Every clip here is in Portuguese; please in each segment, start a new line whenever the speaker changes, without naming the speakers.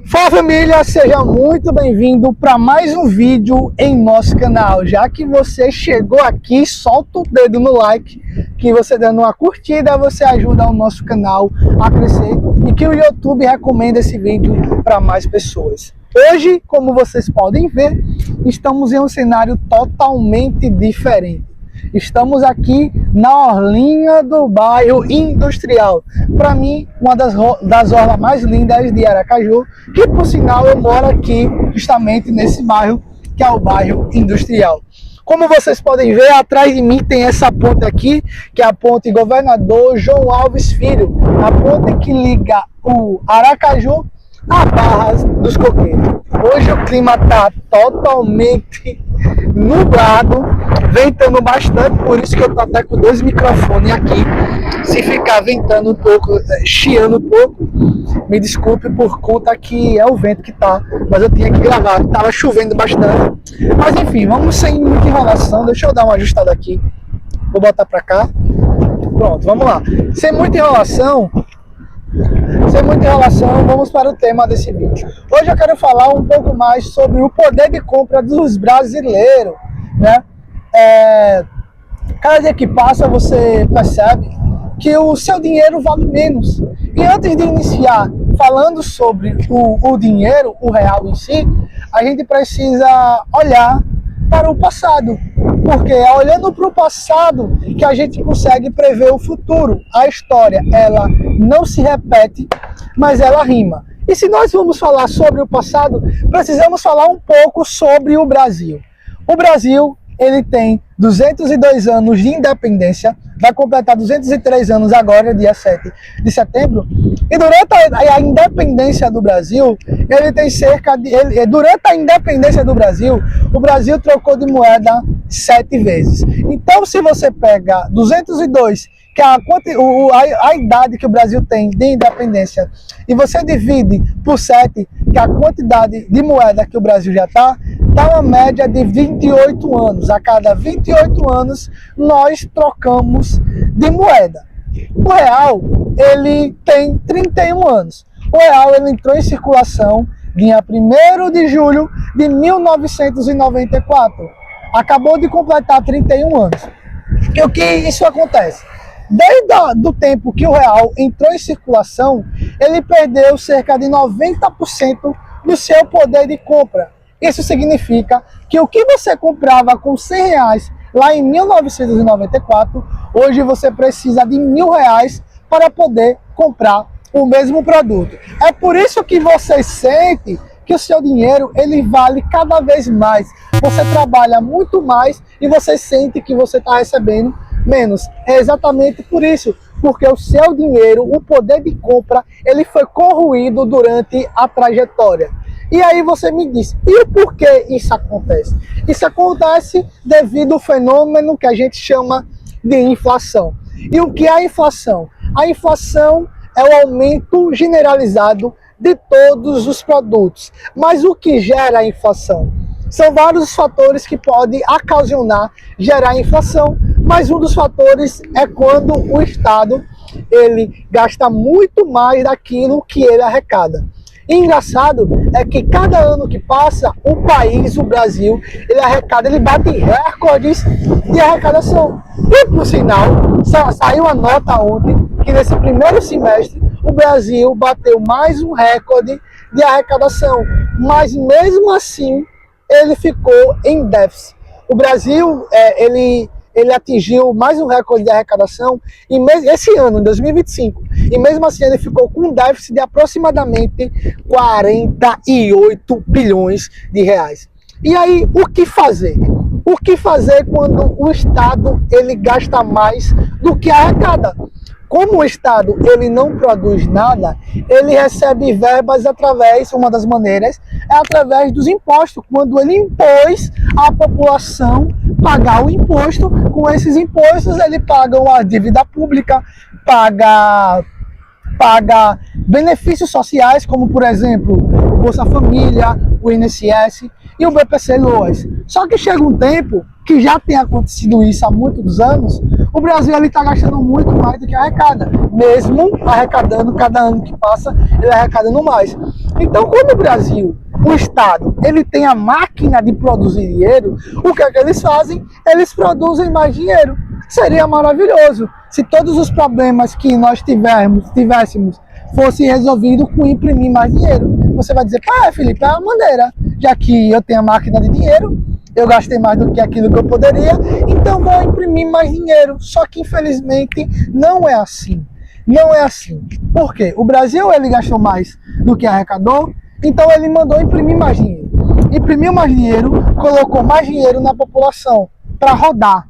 Fala família, seja muito bem-vindo para mais um vídeo em nosso canal. Já que você chegou aqui, solta o dedo no like, que você dando uma curtida, você ajuda o nosso canal a crescer e que o YouTube recomenda esse vídeo para mais pessoas. Hoje, como vocês podem ver, estamos em um cenário totalmente diferente. Estamos aqui na orlinha do bairro Industrial. Para mim, uma das orlas mais lindas de Aracaju, que por sinal eu moro aqui justamente nesse bairro, que é o bairro Industrial. Como vocês podem ver, atrás de mim tem essa ponte aqui, que é a ponte Governador João Alves Filho, a ponte que liga o Aracaju a Barras dos Coqueiros. Hoje o clima está totalmente nublado, ventando bastante, por isso que eu tô até com dois microfones aqui. Se ficar ventando um pouco, chiando um pouco, me desculpe por conta que é o vento que tá, mas eu tinha que gravar, tava chovendo bastante. Mas enfim, vamos sem muita enrolação, deixa eu dar uma ajustada aqui, vou botar pra cá, pronto, vamos lá. Sem muita enrolação, vamos para o tema desse vídeo. Hoje eu quero falar um pouco mais sobre o poder de compra dos brasileiros, né? Cada dia que passa você percebe que o seu dinheiro vale menos. E antes de iniciar falando sobre o dinheiro, o real em si, a gente precisa olhar para o passado. Porque é olhando para o passado que a gente consegue prever o futuro. A história, ela não se repete, mas ela rima. E se nós vamos falar sobre o passado, precisamos falar um pouco sobre o Brasil. O Brasil, ele tem 202 anos de independência, vai completar 203 anos agora, dia 7 de setembro. E durante a independência do Brasil, ele tem durante a independência do Brasil, o Brasil trocou de moeda 7 vezes. Então, se você pega 202, que é a idade que o Brasil tem de independência, e você divide por 7, que é a quantidade de moeda que o Brasil já está, dá uma média de 28 anos. A cada 28 anos, nós trocamos de moeda. O real, ele tem 31 anos. O real, ele entrou em circulação dia 1º de julho de 1994. Acabou de completar 31 anos. E o que isso acontece? Desde o tempo que o real entrou em circulação, ele perdeu cerca de 90% do seu poder de compra. Isso significa que o que você comprava com R$100 lá em 1994, hoje você precisa de R$1.000 para poder comprar o mesmo produto. É por isso que você sente que o seu dinheiro ele vale cada vez mais. Você trabalha muito mais e você sente que você está recebendo menos. É exatamente por isso, porque o seu dinheiro, o poder de compra, ele foi corroído durante a trajetória. E aí você me diz, e o porquê isso acontece? Isso acontece devido ao fenômeno que a gente chama de inflação. E o que é a inflação? A inflação é o aumento generalizado de todos os produtos. Mas o que gera a inflação? São vários os fatores que podem ocasionar, gerar inflação, mas um dos fatores é quando o Estado ele gasta muito mais daquilo que ele arrecada. E engraçado é que cada ano que passa, o país, o Brasil, ele bate recordes de arrecadação. E por sinal, saiu a nota ontem que nesse primeiro semestre o Brasil bateu mais um recorde de arrecadação. Mas mesmo assim, ele ficou em déficit. O Brasil, ele atingiu mais um recorde de arrecadação esse ano, em 2025. E mesmo assim ele ficou com um déficit de aproximadamente 48 bilhões de reais. E aí, o que fazer? O que fazer quando o Estado ele gasta mais do que arrecada? Como o Estado ele não produz nada, ele recebe verbas através, uma das maneiras, é através dos impostos. Quando ele impôs a população pagar o imposto, com esses impostos ele paga a dívida pública, paga benefícios sociais, como por exemplo, o Bolsa Família, o INSS e o BPC-Loas. Só que chega um tempo que já tem acontecido isso há muitos anos, o Brasil está gastando muito mais do que arrecada, mesmo arrecadando, cada ano que passa, ele arrecadando mais. Então, quando o Brasil, o Estado, ele tem a máquina de produzir dinheiro, o que é que eles fazem? Eles produzem mais dinheiro. Seria maravilhoso se todos os problemas que nós tivéssemos fossem resolvidos com imprimir mais dinheiro. Você vai dizer, pá, Felipe, é uma maneira, já que eu tenho a máquina de dinheiro, eu gastei mais do que aquilo que eu poderia, então vou imprimir mais dinheiro. Só que, infelizmente, não é assim. Não é assim. Por quê? O Brasil, ele gastou mais do que arrecadou, então ele mandou imprimir mais dinheiro. Imprimiu mais dinheiro, colocou mais dinheiro na população para rodar.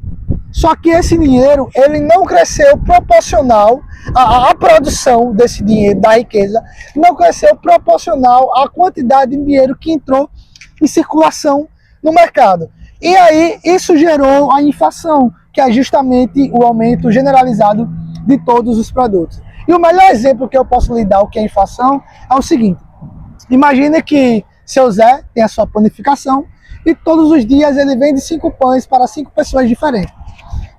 Só que esse dinheiro, ele não cresceu proporcional à produção desse dinheiro, da riqueza, não cresceu proporcional à quantidade de dinheiro que entrou em circulação no mercado. E aí, isso gerou a inflação, que é justamente o aumento generalizado de todos os produtos. E o melhor exemplo que eu posso lhe dar o que é inflação é o seguinte: imagine que seu Zé tem a sua panificação e todos os dias ele vende 5 pães para 5 pessoas diferentes.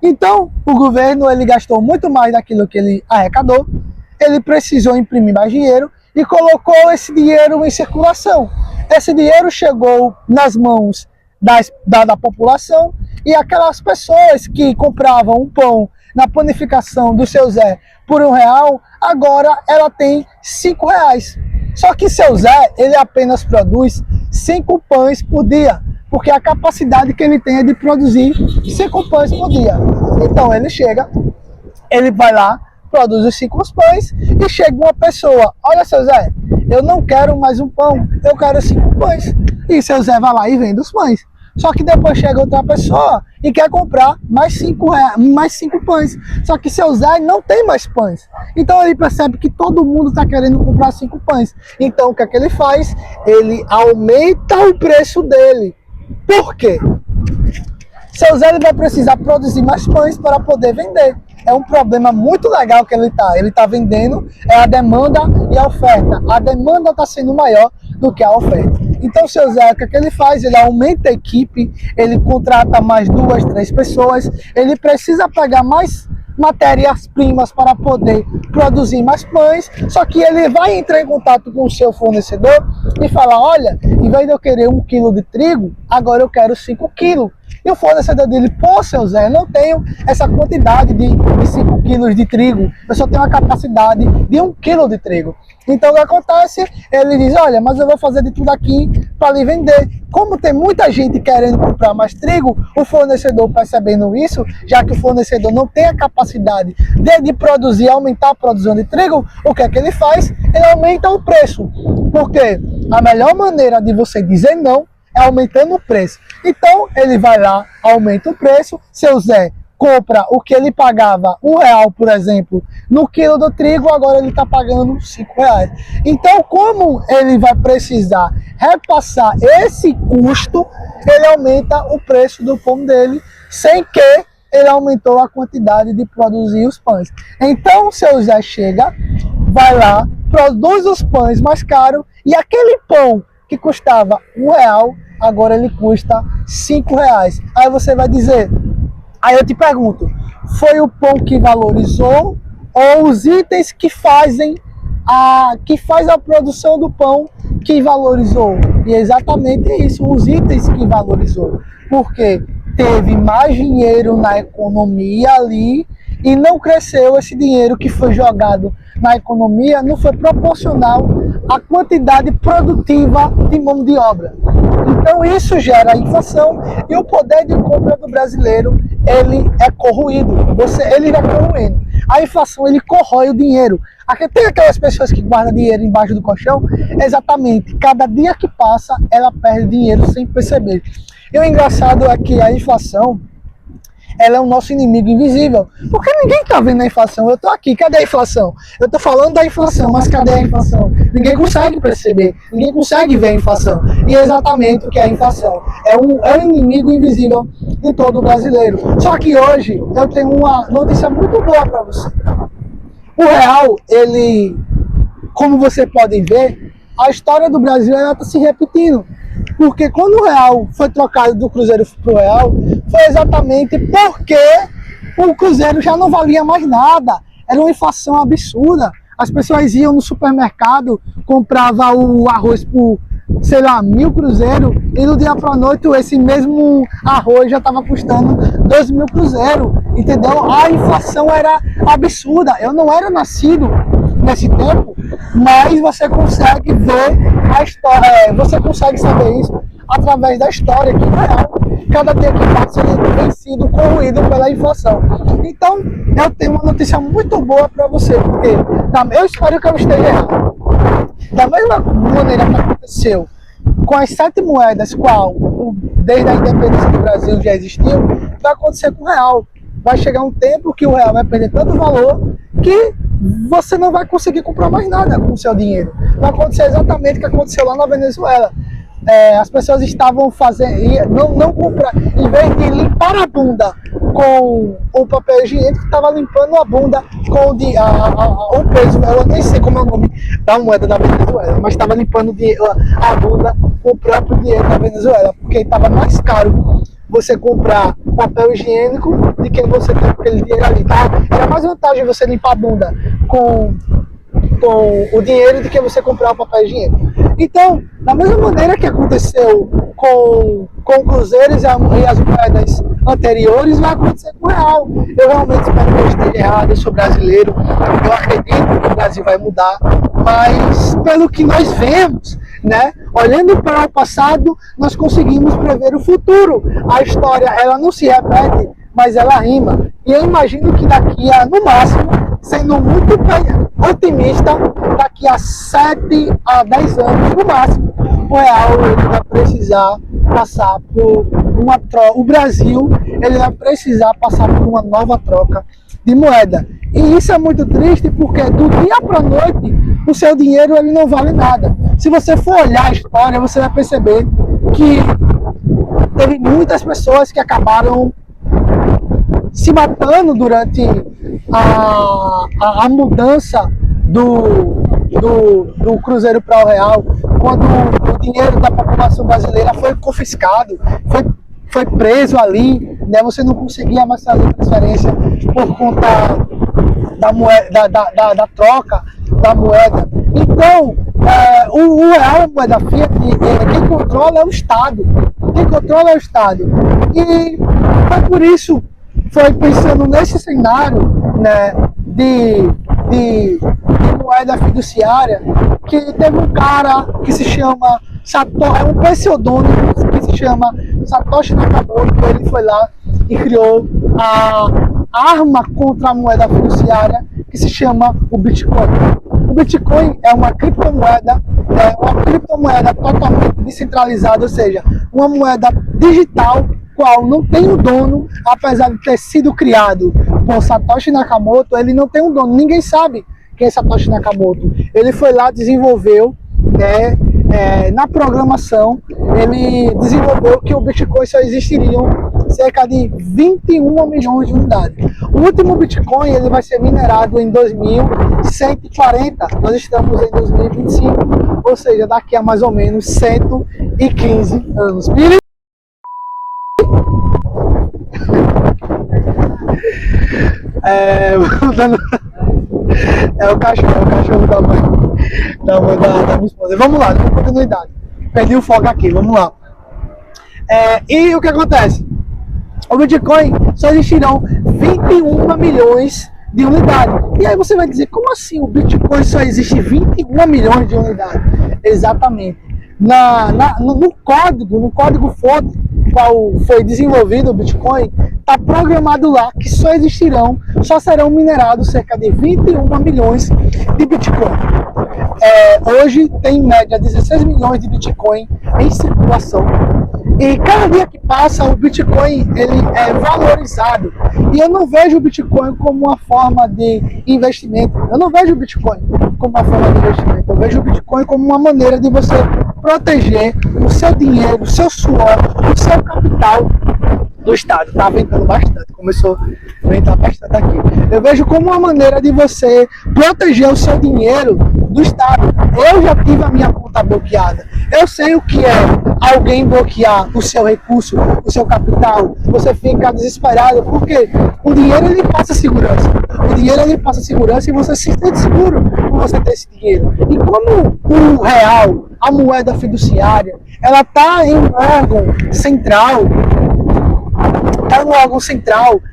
Então, o governo ele gastou muito mais daquilo que ele arrecadou, ele precisou imprimir mais dinheiro e colocou esse dinheiro em circulação. Esse dinheiro chegou nas mãos da população e aquelas pessoas que compravam um pão na panificação do seu Zé por R$1, agora ela tem R$5. Só que seu Zé, ele apenas produz 5 pães por dia, porque a capacidade que ele tem é de produzir 5 pães por dia. Então ele chega, ele vai lá, produz os 5 pães e chega uma pessoa, olha seu Zé, eu não quero mais um pão, eu quero 5 pães. E seu Zé vai lá e vende os pães. Só que depois chega outra pessoa e quer comprar mais 5 pães. Só que seu Zé não tem mais pães. Então ele percebe que todo mundo está querendo comprar 5 pães. Então o que é que ele faz? Ele aumenta o preço dele. Por quê? Seu Zé ele vai precisar produzir mais pães para poder vender. É um problema muito legal que ele está vendendo, é a demanda e a oferta. A demanda está sendo maior do que a oferta. Então, seu Zé, o que ele faz? Ele aumenta a equipe, ele contrata mais 2, 3 pessoas, ele precisa pegar mais matérias-primas para poder produzir mais pães, só que ele vai entrar em contato com o seu fornecedor e falar, olha, em vez de eu querer 1 quilo de trigo, agora eu quero 5 quilos. E o fornecedor dele, pô, seu Zé, eu não tenho essa quantidade de 5 quilos de trigo, eu só tenho a capacidade de 1 quilo de trigo. Então o que acontece? Ele diz, olha, mas eu vou fazer de tudo aqui para lhe vender. Como tem muita gente querendo comprar mais trigo, o fornecedor percebendo isso, já que o fornecedor não tem a capacidade de produzir, aumentar a produção de trigo, o que é que ele faz? Ele aumenta o preço. Porque a melhor maneira de você dizer não é aumentando o preço. Então ele vai lá, aumenta o preço, seu Zé compra o que ele pagava R$1, por exemplo, no quilo do trigo, agora ele está pagando R$5. Então, como ele vai precisar repassar esse custo, ele aumenta o preço do pão dele, sem que ele aumentou a quantidade de produzir os pães. Então, o seu Zé chega, vai lá, produz os pães mais caros, e aquele pão que custava R$1, agora ele custa R$5. Aí você vai dizer... Aí eu te pergunto, foi o pão que valorizou ou os itens que faz a produção do pão que valorizou? E é exatamente isso, os itens que valorizou. Porque teve mais dinheiro na economia ali e não cresceu esse dinheiro que foi jogado na economia, não foi proporcional à quantidade produtiva de mão de obra. Então isso gera inflação e o poder de compra do brasileiro ele é corroído, ele vai corroendo. A inflação ele corrói o dinheiro. Tem aquelas pessoas que guardam dinheiro embaixo do colchão, exatamente, cada dia que passa ela perde dinheiro sem perceber. E o engraçado é que a inflação ela é o nosso inimigo invisível, porque ninguém está vendo a inflação. Eu estou aqui, cadê a inflação? Eu estou falando da inflação, mas cadê a inflação? Ninguém consegue perceber, ninguém consegue ver a inflação. E é exatamente o que é a inflação. É um inimigo invisível de todo brasileiro. Só que hoje eu tenho uma notícia muito boa para você. O real, ele, como você pode ver, a história do Brasil está se repetindo. Porque quando o real foi trocado do Cruzeiro para o real, foi exatamente porque o Cruzeiro já não valia mais nada. Era uma inflação absurda. As pessoas iam no supermercado, compravam o arroz por, sei lá, 1.000 cruzeiros, e do dia para a noite esse mesmo arroz já estava custando 2.000 cruzeiros, entendeu? A inflação era absurda. Eu não era nascido nesse tempo, mas você consegue ver a história, você consegue saber isso através da história, que na real, cada dia que passa ele tem sido corroído pela inflação. Então, eu tenho uma notícia muito boa para você, porque eu espero que eu esteja errado. Da mesma maneira que aconteceu com as 7 moedas, qual desde a independência do Brasil já existiu, vai acontecer com o real. Vai chegar um tempo que o real vai perder tanto valor que você não vai conseguir comprar mais nada com o seu dinheiro. Vai acontecer exatamente o que aconteceu lá na Venezuela. As pessoas estavam fazendo, não comprar, em vez de limpar a bunda com o papel higiênico, estava limpando a bunda com o peso, eu nem sei como é o nome da moeda da Venezuela, mas estava limpando a bunda com o próprio dinheiro da Venezuela, porque estava mais caro você comprar papel higiênico do que você ter aquele dinheiro ali, tá? Era mais vantagem você limpar a bunda com o dinheiro do que você comprar o papel higiênico. Então, da mesma maneira que aconteceu com o Cruzeiro e as moedas anteriores, vai acontecer com o real. Eu realmente espero que eu esteja errado, eu sou brasileiro, eu acredito que o Brasil vai mudar, mas pelo que nós vemos, né, olhando para o passado, nós conseguimos prever o futuro. A história, ela não se repete, mas ela rima. E eu imagino que daqui a, no máximo, sendo muito otimista, daqui a 7 a 10 anos, no máximo, o real ele vai precisar passar por uma troca. O Brasil ele vai precisar passar por uma nova troca de moeda. E isso é muito triste porque do dia para a noite o seu dinheiro ele não vale nada. Se você for olhar a história, você vai perceber que teve muitas pessoas que acabaram se matando durante a mudança do Cruzeiro para o real, quando o dinheiro da população brasileira foi confiscado, foi preso ali, né? Você não conseguia mais fazer transferência por conta da moeda, da troca da moeda. Então, o real é a moeda fiat, quem controla é o Estado. Quem controla é o Estado. E foi por isso, foi pensando nesse cenário, né, de moeda fiduciária, que teve um cara que se chama Satoshi, é um pseudônimo que se chama Satoshi Nakamoto. Ele foi lá e criou a arma contra a moeda fiduciária que se chama o Bitcoin. O Bitcoin é uma criptomoeda totalmente descentralizada, ou seja, uma moeda digital qual não tem um dono, apesar de ter sido criado por Satoshi Nakamoto. Ele não tem um dono, ninguém sabe quem é Satoshi Nakamoto. Ele foi lá, desenvolveu, né, na programação, ele desenvolveu que o Bitcoin só existiriam cerca de 21 milhões de unidades. O último Bitcoin ele vai ser minerado em 2140, nós estamos em 2025, ou seja, daqui a mais ou menos 115 anos. É o cachorro da mãe da minha esposa. Vamos lá, dando continuidade. Perdi o foco aqui, vamos lá. E o que acontece? O Bitcoin só existirão 21 milhões de unidades. E aí você vai dizer, como assim o Bitcoin só existe 21 milhões de unidades? Exatamente. No código fonte, qual foi desenvolvido o Bitcoin, está programado lá que só serão minerados cerca de 21 milhões de Bitcoin. Hoje tem em média 16 milhões de Bitcoin em circulação. E cada dia que passa, o Bitcoin ele é valorizado. E eu não vejo o Bitcoin como uma forma de investimento. Eu não vejo o Bitcoin como uma forma de investimento. Eu vejo o Bitcoin como uma maneira de você proteger o seu dinheiro, o seu suor, o seu capital do Estado. Tá ventando bastante, começou a ventar bastante aqui. Eu vejo como uma maneira de você proteger o seu dinheiro do Estado. Eu já tive a minha conta bloqueada. Eu sei o que é alguém bloquear o seu recurso, o seu capital. Você fica desesperado, porque o dinheiro ele passa segurança. O dinheiro ele passa segurança e você se sente seguro por você ter esse dinheiro. E como o real, a moeda fiduciária, ela está em um órgão central,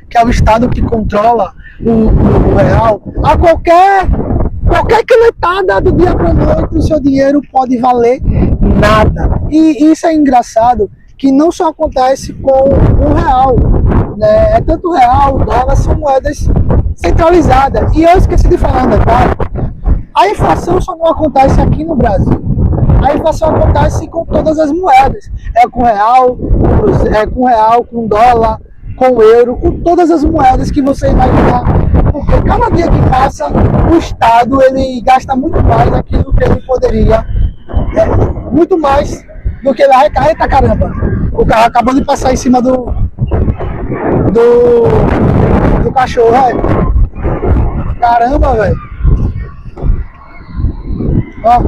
que é o Estado que controla o real, a qualquer canetada do dia para a noite, o seu dinheiro pode valer nada. E isso é engraçado, que não só acontece com o real, né? É tanto o real, o dólar, são moedas centralizadas. E eu esqueci de falar um detalhe, a inflação só não acontece aqui no Brasil. A inflação acontece com todas as moedas. É com real, com dólar, com euro, com todas as moedas que você imaginar. Porque cada dia que passa, o Estado ele gasta muito mais daquilo que ele poderia. Muito mais do que ele arrecada. Eita caramba! O carro acabou de passar em cima do cachorro, velho. Caramba, velho. Ó,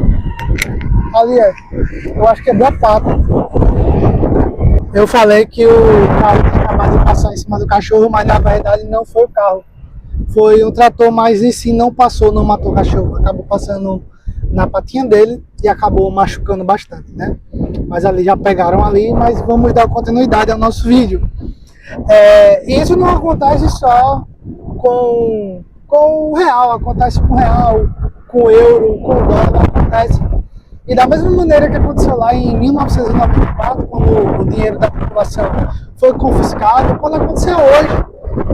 ali eu acho que quebrou a pata. Eu falei que o carro tinha acabado de passar em cima do cachorro, mas na verdade não foi o carro. Foi um trator, mas em si não passou, não matou o cachorro. Acabou passando na patinha dele e acabou machucando bastante, né? Mas ali já pegaram ali, mas vamos dar continuidade ao nosso vídeo. Isso não acontece só com o real, acontece com o real, com o euro, com o dólar, acontece. E da mesma maneira que aconteceu lá em 1994, quando o dinheiro da população foi confiscado, pode acontecer hoje.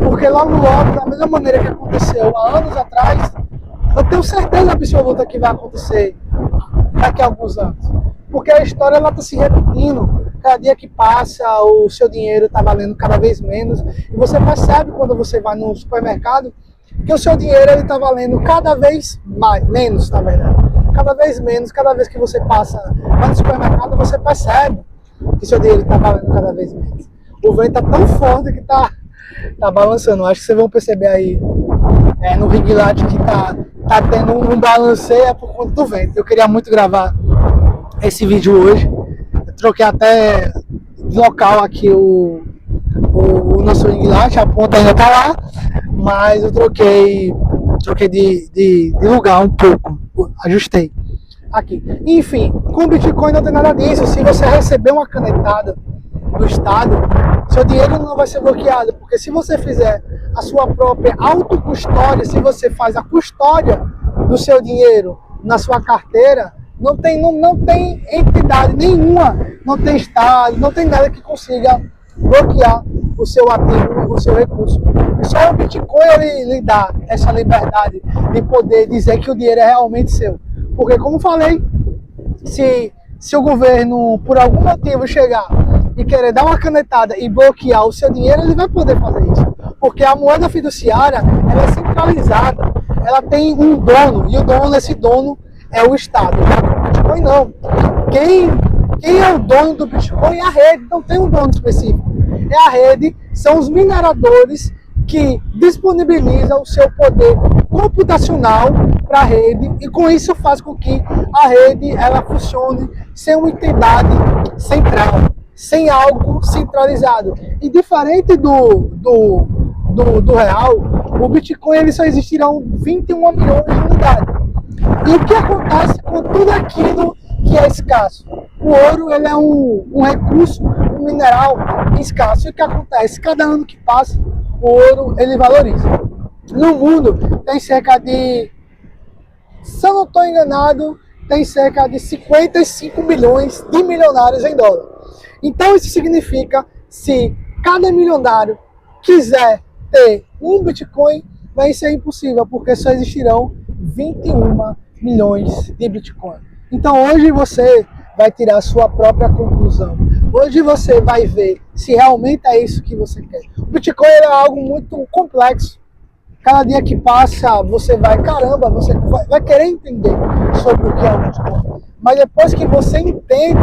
Porque logo, da mesma maneira que aconteceu há anos atrás, eu tenho certeza absoluta que vai acontecer daqui a alguns anos. Porque a história está se repetindo. Cada dia que passa, o seu dinheiro está valendo cada vez menos. E você percebe quando você vai no supermercado que o seu dinheiro está valendo cada vez menos, na verdade. Cada vez menos, cada vez que você vai no supermercado, você percebe que seu dinheiro está valendo cada vez menos. O vento está tão forte que está balançando. Acho que vocês vão perceber aí no ring light que tá tendo um balanceio por conta do vento. Eu queria muito gravar esse vídeo hoje. Eu troquei até de local aqui o nosso ring light, a ponta ainda tá lá, mas eu troquei de lugar um pouco, ajustei aqui. Enfim, com o Bitcoin não tem nada disso. Se você receber uma canetada do Estado, seu dinheiro não vai ser bloqueado, porque se você fizer a sua própria autocustódia, se você faz a custódia do seu dinheiro na sua carteira, não tem entidade nenhuma, não tem Estado, não tem nada que consiga bloquear o seu ativo, o seu recurso. E só o Bitcoin lhe dá essa liberdade de poder dizer que o dinheiro é realmente seu. Porque, como falei, se o governo, por algum motivo, chegar e querer dar uma canetada e bloquear o seu dinheiro, ele vai poder fazer isso. Porque a moeda fiduciária, ela é centralizada, ela tem um dono, e o dono desse dono é o Estado. O Bitcoin não. Quem é o dono do Bitcoin é a rede, não tem um dono específico. É a rede, são os mineradores que disponibilizam o seu poder computacional para a rede, e com isso faz com que a rede ela funcione sem uma entidade central, sem algo centralizado. E diferente do real, o Bitcoin ele só existirão 21 milhões de unidades. E o que acontece com tudo aquilo que é escasso? O ouro ele é um recurso, um mineral escasso. E o que acontece? Cada ano que passa, o ouro ele valoriza. No mundo tem cerca de, se eu não estou enganado, tem cerca de 55 milhões de milionários em dólar. Então isso significa, se cada milionário quiser ter um Bitcoin, vai ser impossível, porque só existirão 21 milhões de Bitcoin. Então hoje você vai tirar a sua própria conclusão. Hoje você vai ver se realmente é isso que você quer. O Bitcoin é algo muito complexo. Cada dia que passa, você vai querer entender sobre o que é o Bitcoin. Mas depois que você entende,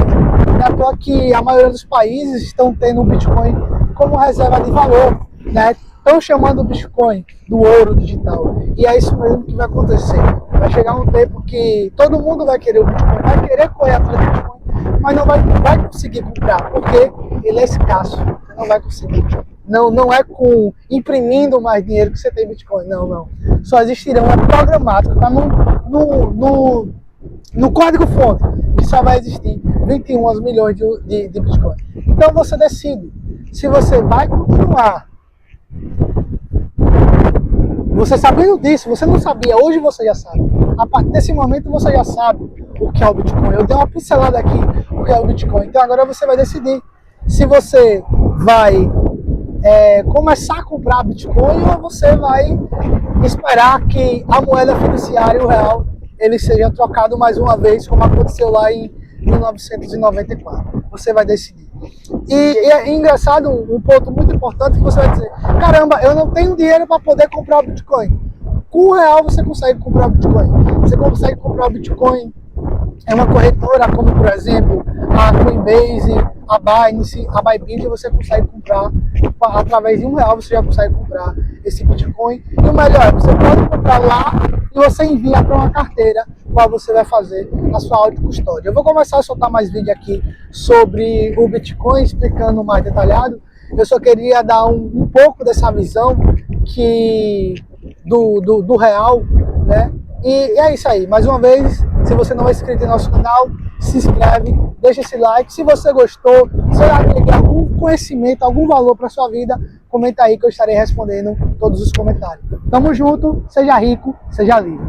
que a maioria dos países estão tendo o Bitcoin como reserva de valor, né? Estão chamando o Bitcoin do ouro digital. E é isso mesmo que vai acontecer. Vai chegar um tempo que todo mundo vai querer o Bitcoin, vai querer correr atrás do Bitcoin, mas não vai conseguir comprar, porque ele é escasso. Você não vai conseguir. Não é com imprimindo mais dinheiro que você tem Bitcoin. Não. Só existirão, é programático, tá no código-fonte, que só vai existir 21 milhões de Bitcoin. Então você decide se você vai continuar. Você sabendo disso, você não sabia, hoje você já sabe. A partir desse momento você já sabe o que é o Bitcoin. Eu dei uma pincelada aqui o que é o Bitcoin. Então agora você vai decidir se você vai começar a comprar Bitcoin ou você vai esperar que a moeda fiduciária, o real, ele seja trocado mais uma vez, como aconteceu lá em 1994. Você vai decidir. E é engraçado, um ponto muito importante que você vai dizer, caramba, eu não tenho dinheiro para poder comprar o Bitcoin. Com o real você consegue comprar o Bitcoin. Você consegue comprar o Bitcoin em uma corretora, como por exemplo a Coinbase, a Binance, a Bybit, você consegue comprar através de R$1, você já consegue comprar esse Bitcoin. E o melhor, você pode comprar lá e você envia para uma carteira, qual você vai fazer a sua autocustódia. Eu vou começar a soltar mais vídeo aqui sobre o Bitcoin, explicando mais detalhado. Eu só queria dar um pouco dessa visão do real, né? E é isso aí. Mais uma vez, se você não é inscrito em nosso canal, se inscreve, deixa esse like. Se você gostou, se agregar algum conhecimento, algum valor para sua vida, comenta aí que eu estarei respondendo todos os comentários. Tamo junto, seja rico, seja livre.